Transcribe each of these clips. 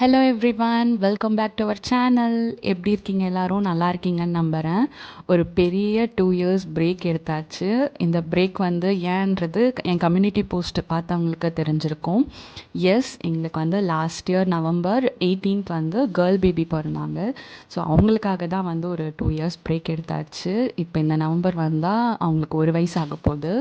Hello everyone, welcome back to our channel. எப்படி இருக்கீங்க? எல்லாரும் நல்லா இருக்கீங்கன்னு நம்புகிறேன். ஒரு பெரிய 2 இயர்ஸ் பிரேக் எடுத்தாச்சு. இந்த பிரேக் வந்து ஏன்றது என் கம்யூனிட்டி போஸ்ட் பார்த்தவங்களுக்கு தெரிஞ்சிருக்கும். எஸ், எங்களுக்கு வந்து லாஸ்ட் இயர் நவம்பர் 18th வந்து கேர்ள் பேபி பிறந்தாங்க. ஸோ அவங்களுக்காக தான் வந்து ஒரு 2 இயர்ஸ் பிரேக் எடுத்தாச்சு. இப்போ இந்த நவம்பர் வந்தால் அவங்களுக்கு 1 வயசு ஆக போகுது.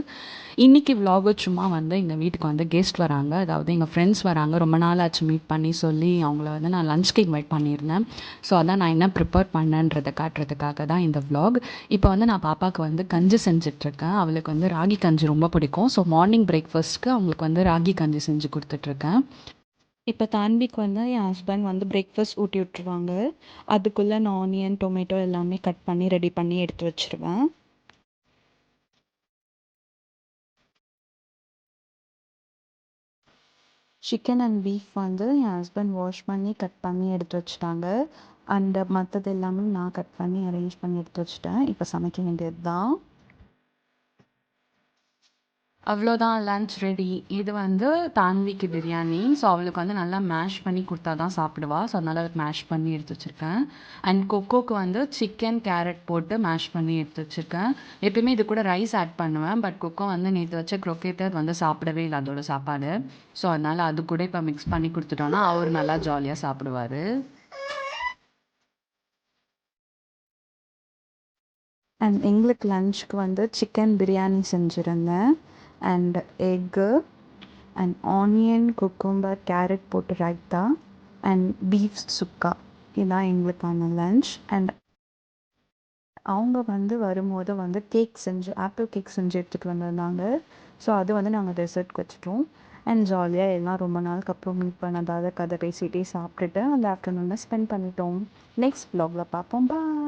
இன்றைக்கி விலாகு சும்மா வந்து எங்கள் வீட்டுக்கு வந்து கெஸ்ட் வராங்க, அதாவது எங்கள் ஃப்ரெண்ட்ஸ் வராங்க. ரொம்ப நாள் ஆச்சு மீட் பண்ணி சொல்லி அவங்கள வந்து நான் லஞ்ச்க்கு இன்வைட் பண்ணியிருந்தேன். ஸோ அதான் நான் என்ன ப்ரிப்பேர் பண்ணேன்றதை காட்டுறதுக்காக தான் இந்த விலாக். இப்போ வந்து நான் பாப்பாவுக்கு வந்து கஞ்சி செஞ்சிட்ருக்கேன். அவளுக்கு வந்து ராகி கஞ்சி ரொம்ப பிடிக்கும். ஸோ மார்னிங் பிரேக்ஃபாஸ்ட்டுக்கு அவங்களுக்கு வந்து ராகி கஞ்சி செஞ்சு கொடுத்துட்ருக்கேன். இப்போ தான்விக்கு வந்து என் ஹஸ்பண்ட் வந்து பிரேக்ஃபாஸ்ட் ஊட்டி விட்ருவாங்க. அதுக்குள்ளே நான் ஆனியன், டொமேட்டோ எல்லாமே கட் பண்ணி ரெடி பண்ணி எடுத்து வச்சுருவேன். சிக்கன் அண்ட் பீஃப் வந்து என் ஹஸ்பண்ட் வாஷ் பண்ணி கட் பண்ணி எடுத்து வச்சுட்டாங்க. அண்ட் மற்றது எல்லாமே நான் கட் பண்ணி அரேஞ்ச் பண்ணி எடுத்து வச்சுட்டேன். இப்போ சமைக்க வேண்டியது தான். அவ்வளோதான், லன்ச் ரெடி. இது வந்து தான்விக்கு பிரியாணி. ஸோ அவளுக்கு வந்து நல்லா மேஷ் பண்ணி கொடுத்தா தான் சாப்பிடுவா. ஸோ அதனால் அவளுக்கு மேஷ் பண்ணி எடுத்து வச்சுருக்கேன். அண்ட் கொக்கோக்கு வந்து சிக்கன் கேரட் போட்டு மேஷ் பண்ணி எடுத்து வச்சுருக்கேன். எப்பயுமே இது கூட ரைஸ் ஆட் பண்ணுவேன். பட் கொக்கோ வந்து நேற்று வச்ச க்ரொக்கேட்டர் வந்து சாப்பிடவே இல்லை அதோட சாப்பாடு. ஸோ அதனால் அது கூட இப்போ மிக்ஸ் பண்ணி கொடுத்துட்டோன்னா அவர் நல்லா ஜாலியாக சாப்பிடுவார். அண்ட் எங்களுக்கு லன்ச்சுக்கு வந்து சிக்கன் பிரியாணி செஞ்சுருந்தேன். And egg and onion, cucumber, carrot போட்டு ரைத்தா அண்ட் பீஃப் சுக்கா. இதுதான் எங்களுக்கான லன்ச். அண்ட் அவங்க வந்து வரும்போது வந்து ஆப்பிள் கேக் செஞ்சு எடுத்துகிட்டு வந்திருந்தாங்க. ஸோ அது வந்து நாங்கள் டெசர்ட்க்கு வச்சுட்டோம். அண்ட் ஜாலியாக எல்லாம் ரொம்ப நாளுக்கு அப்புறம் மீட் பண்ணதால் கதை பேசிகிட்டே சாப்பிட்டுட்டு அந்த ஆஃப்டர்நூனை ஸ்பெண்ட் பண்ணிட்டோம். நெக்ஸ்ட் வ்ளாகில் பார்ப்போம். பாய்.